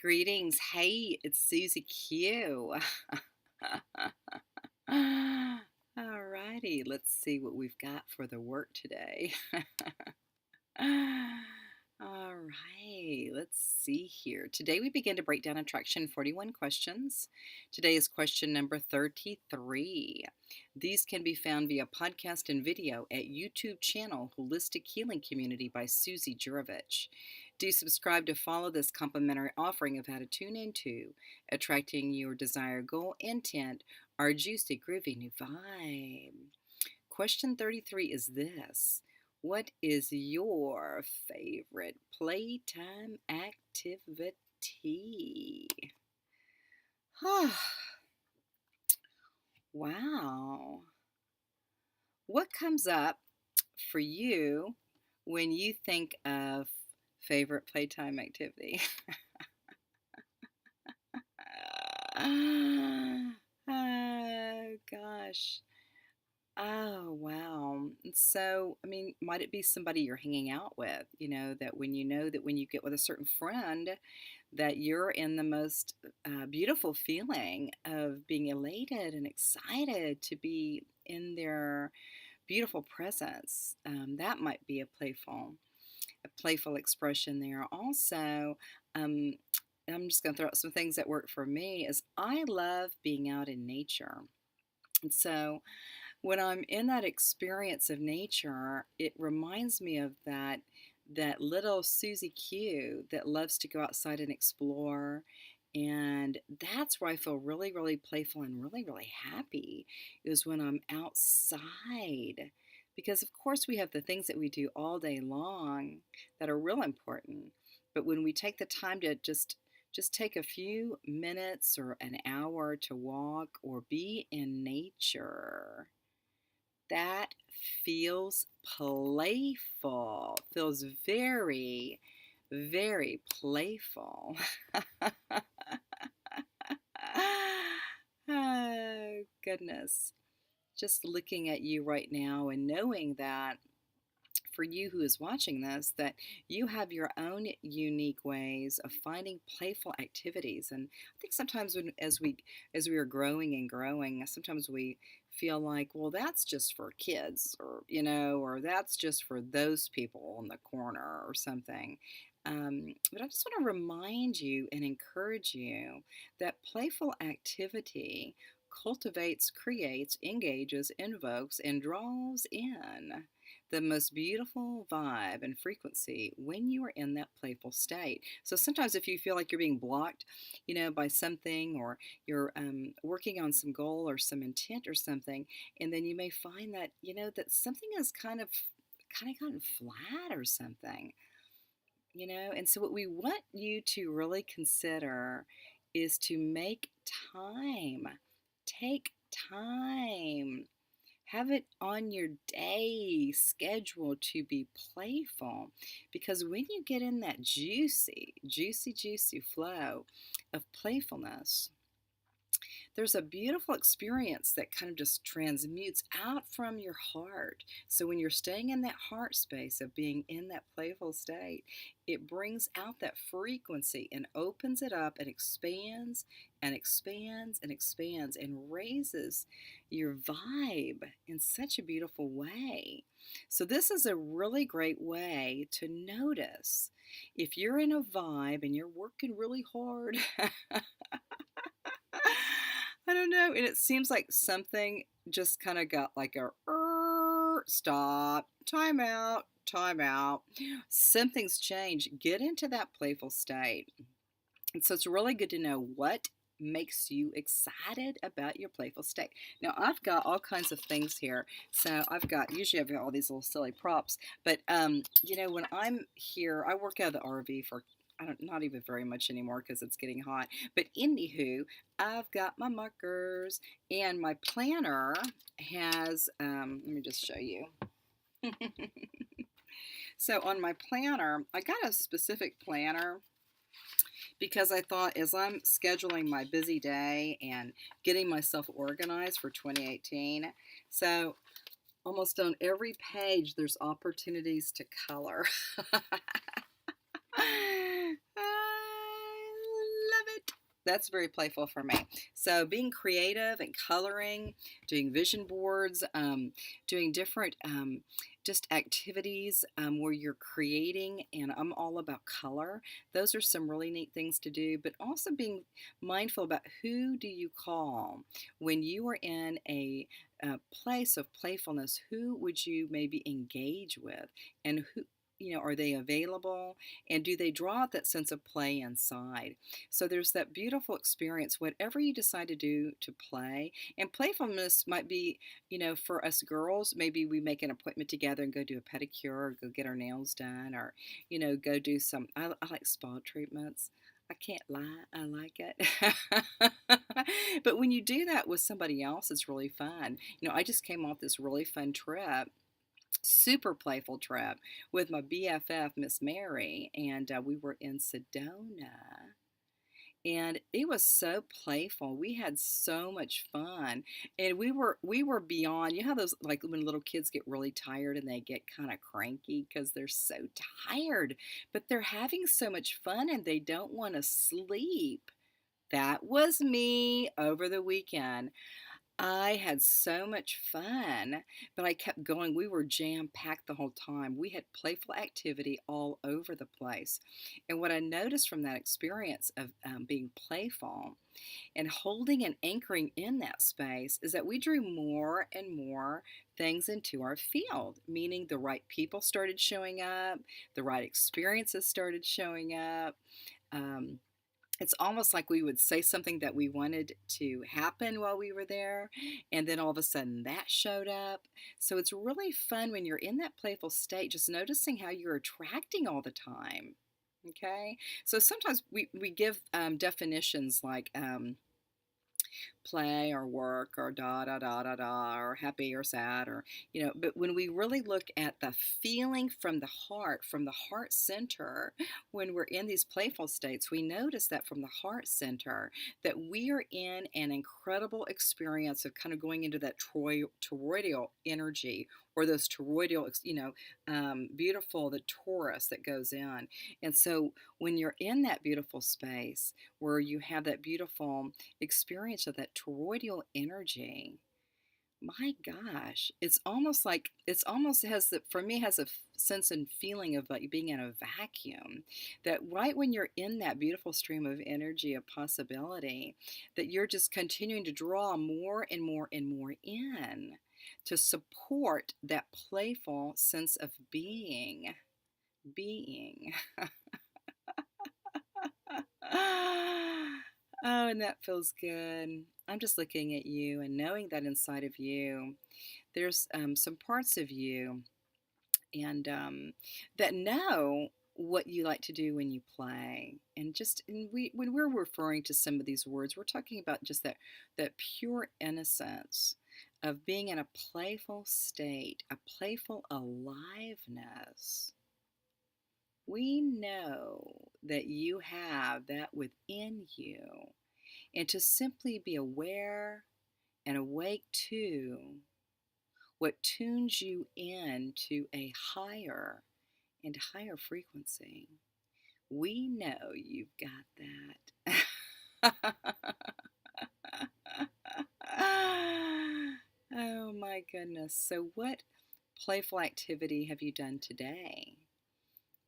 Greetings. Hey, it's Susie Q. Alrighty, let's see what we've got for the work today. All right, let's see here. Today we begin to break down attraction 41 questions. Today is question number 33. These can be found via podcast and video at YouTube channel Holistic Healing Community by Susie Jurovich. Do subscribe to follow this complimentary offering of how to tune into attracting your desired goal, intent, or juicy, groovy new vibe. Question 33 is this. What is your favorite playtime activity? Wow. What comes up for you when you think of favorite playtime activity? Oh, gosh. Oh, wow. So, I mean, might it be somebody you're hanging out with? That when you get with a certain friend, that you're in the most beautiful feeling of being elated and excited to be in their beautiful presence. That might be a playful expression there. Also, um, I'm just going to throw out some things that work for me. Is I love being out in nature, and so when I'm in that experience of nature, it reminds me of that little Susie Q that loves to go outside and explore. And that's where I feel really, really playful and really, really happy is when I'm outside. Because of course we have the things that we do all day long that are real important. But when we take the time to just take a few minutes or an hour to walk or be in nature, that feels playful, feels very, very playful. Oh, goodness. Just looking at you right now and knowing that for you who is watching this, that you have your own unique ways of finding playful activities. And I think sometimes as we are growing and growing, sometimes we feel like, well, that's just for kids, or that's just for those people in the corner or something. But I just want to remind you and encourage you that playful activity cultivates, creates, engages, invokes, and draws in the most beautiful vibe and frequency when you are in that playful state. So sometimes if you feel like you're being blocked, by something, or you're working on some goal or some intent or something, and then you may find that, that something is kind of gotten flat or something, and so what we want you to really consider is to make time. Take time. Have it on your day schedule to be playful, because when you get in that juicy, juicy, juicy flow of playfulness, there's a beautiful experience that kind of just transmutes out from your heart. So when you're staying in that heart space of being in that playful state, it brings out that frequency and opens it up and expands and expands and expands and raises your vibe in such a beautiful way. So this is a really great way to notice if you're in a vibe and you're working really hard. I don't know. And it seems like something just kind of got like a stop, time out, time out. Something's changed. Get into that playful state. And so it's really good to know what makes you excited about your playful state. Now I've got all kinds of things here. So usually I've got all these little silly props, but when I'm here, I work out of the RV for not even very much anymore because it's getting hot. But anywho, I've got my markers and my planner has, let me just show you. So on my planner, I got a specific planner because I thought as I'm scheduling my busy day and getting myself organized for 2018, so almost on every page there's opportunities to color. I That's very playful for me. So being creative and coloring, doing vision boards, doing different just activities where you're creating, and I'm all about color. Those are some really neat things to do. But also being mindful about who do you call when you are in a place of playfulness. Who would you maybe engage with, and who. Are they available, and do they draw out that sense of play inside? So there's that beautiful experience, whatever you decide to do to play. And playfulness might be, for us girls, maybe we make an appointment together and go do a pedicure or go get our nails done or, go do some, I like spa treatments. I can't lie, I like it. But when you do that with somebody else, it's really fun. I just came off this really fun trip, super playful trip with my BFF, Miss Mary, and we were in Sedona, and it was so playful. We had so much fun, and we were beyond. You know how those, like when little kids get really tired and they get kind of cranky because they're so tired, but they're having so much fun and they don't want to sleep. That was me over the weekend. I had so much fun, but I kept going. We were jam packed the whole time. We had playful activity all over the place. And what I noticed from that experience of being playful and holding and anchoring in that space is that we drew more and more things into our field, meaning the right people started showing up, the right experiences started showing up. Um, it's almost like we would say something that we wanted to happen while we were there, and then all of a sudden that showed up. So it's really fun when you're in that playful state, just noticing how you're attracting all the time. Okay, so sometimes we give definitions like play or work or da da da da da or happy or sad, or but when we really look at the feeling from the heart center, when we're in these playful states, we notice that from the heart center that we are in an incredible experience of kind of going into that toroidal energy, or those toroidal, beautiful, the torus that goes in. And so when you're in that beautiful space where you have that beautiful experience of that toroidal energy, my gosh, it's almost has the for me has a sense and feeling of like being in a vacuum, that right when you're in that beautiful stream of energy of possibility, that you're just continuing to draw more and more and more in to support that playful sense of being. Oh, and that feels good. I'm just looking at you and knowing that inside of you, there's some parts of you and that know what you like to do when you play. And when we're referring to some of these words, we're talking about just that pure innocence of being in a playful state, a playful aliveness. We know that you have that within you, and to simply be aware and awake to what tunes you in to a higher and higher frequency. We know you've got that. Oh my goodness. So, what playful activity have you done today?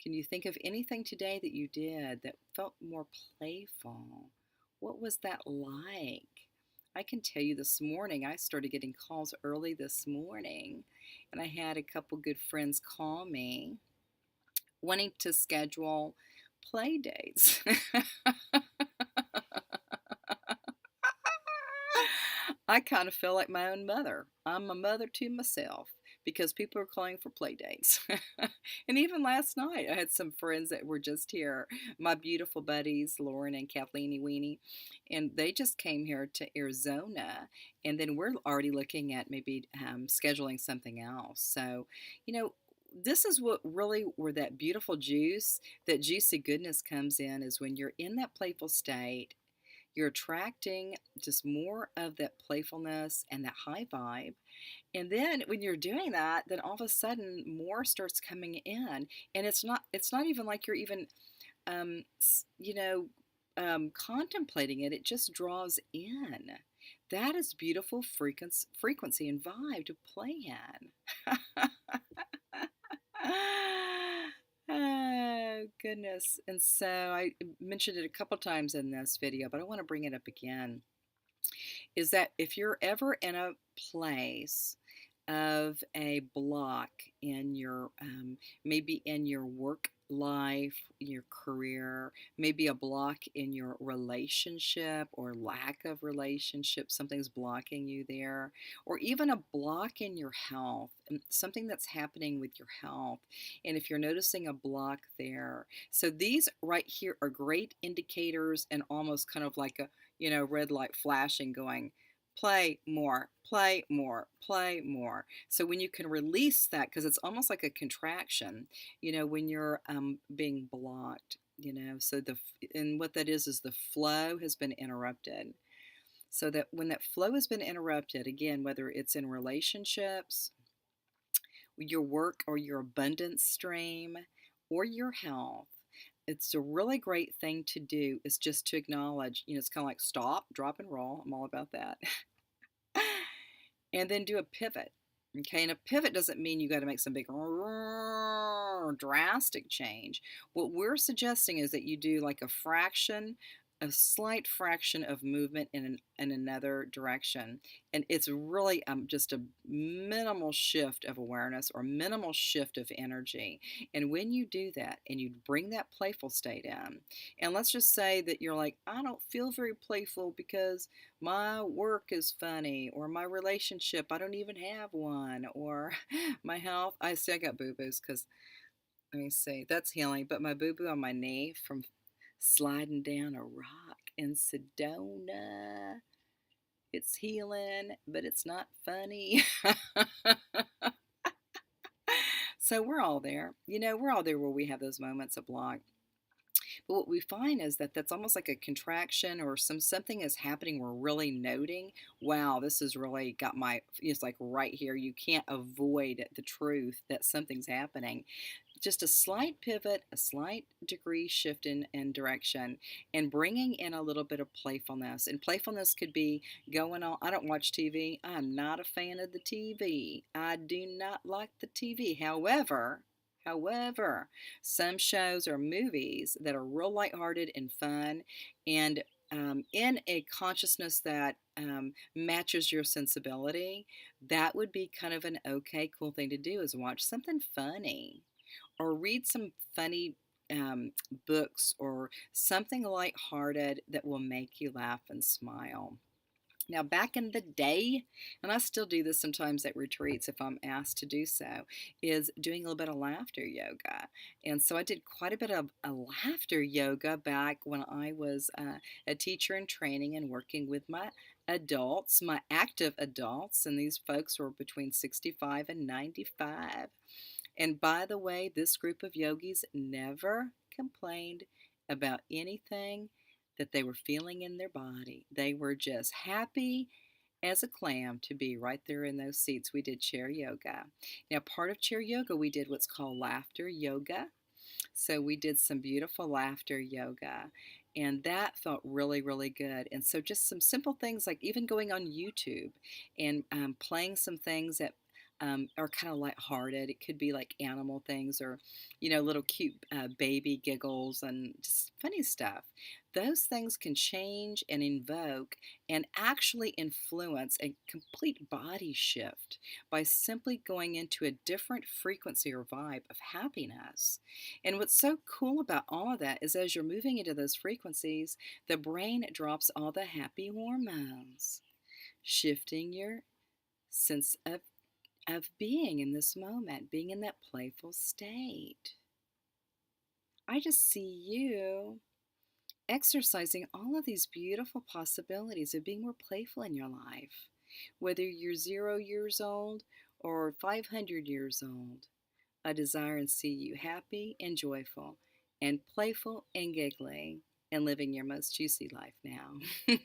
Can you think of anything today that you did that felt more playful? What was that like? I can tell you this morning, I started getting calls early this morning, and I had a couple good friends call me wanting to schedule play dates. I kind of feel like my own mother. I'm a mother to myself because people are calling for play dates. And even last night, I had some friends that were just here, my beautiful buddies, Lauren and Kathleen Weenie, and they just came here to Arizona. And then we're already looking at maybe scheduling something else. So, you know, this is what really where that beautiful juice, that juicy goodness comes in, is when you're in that playful state. You're attracting just more of that playfulness and that high vibe. And then when you're doing that, then all of a sudden more starts coming in. And it's not even like you're even, you know, contemplating it, it just draws in. That is beautiful frequency and vibe to play in. Oh, goodness. And so I mentioned it a couple times in this video, but I want to bring it up again. Is that if you're ever in a place of a block in your maybe in your work life, your career, maybe a block in your relationship or lack of relationship, something's blocking you there, or even a block in your health, something that's happening with your health. And if you're noticing a block there, so these right here are great indicators and almost kind of like a, red light flashing going, play more, play more, play more. So when you can release that, because it's almost like a contraction, when you're being blocked, so and what that is the flow has been interrupted. So that when that flow has been interrupted, again, whether it's in relationships, your work or your abundance stream, or your health, it's a really great thing to do is just to acknowledge, it's kind of like stop, drop, and roll. I'm all about that. And then do a pivot. Okay, and a pivot doesn't mean you got to make some big drastic change. What we're suggesting is that you do like a slight fraction of movement in another direction. And it's really just a minimal shift of awareness or minimal shift of energy. And when you do that and you bring that playful state in, and let's just say that you're like, I don't feel very playful because my work is funny, or my relationship, I don't even have one, or my health, I see I got boo-boos because, let me see, that's healing, but my boo-boo on my knee from sliding down a rock in Sedona, it's healing, but it's not funny. So we're all there. We're all there where we have those moments of block. But what we find is that that's almost like a contraction, or something is happening. We're really noting, wow, this has really got it's like right here. You can't avoid the truth that something's happening. Just a slight pivot, a slight degree shift in direction, and bringing in a little bit of playfulness. And playfulness could be going on. I don't watch TV. I'm not a fan of the TV. I do not like the TV. However, some shows or movies that are real lighthearted and fun, and in a consciousness that matches your sensibility, that would be kind of an okay, cool thing to do is watch something funny or read some funny books or something lighthearted that will make you laugh and smile. Now, back in the day, and I still do this sometimes at retreats if I'm asked to do so, is doing a little bit of laughter yoga. And so I did quite a bit of a laughter yoga back when I was a teacher in training and working with my adults, my active adults, and these folks were between 65 and 95. And by the way, this group of yogis never complained about anything that they were feeling in their body. They were just happy as a clam to be right there in those seats. We did chair yoga. Now, part of chair yoga, we did what's called laughter yoga. So we did some beautiful laughter yoga, and that felt really, really good. And so just some simple things like even going on YouTube and playing some things that are kind of lighthearted. It could be like animal things or, little cute baby giggles and just funny stuff. Those things can change and invoke and actually influence a complete body shift by simply going into a different frequency or vibe of happiness. And what's so cool about all of that is as you're moving into those frequencies, the brain drops all the happy hormones, shifting your sense of being in this moment, being in that playful state. I just see you exercising all of these beautiful possibilities of being more playful in your life, whether you're 0 years old or 500 years old. I desire and see you happy and joyful and playful and giggling and living your most juicy life now.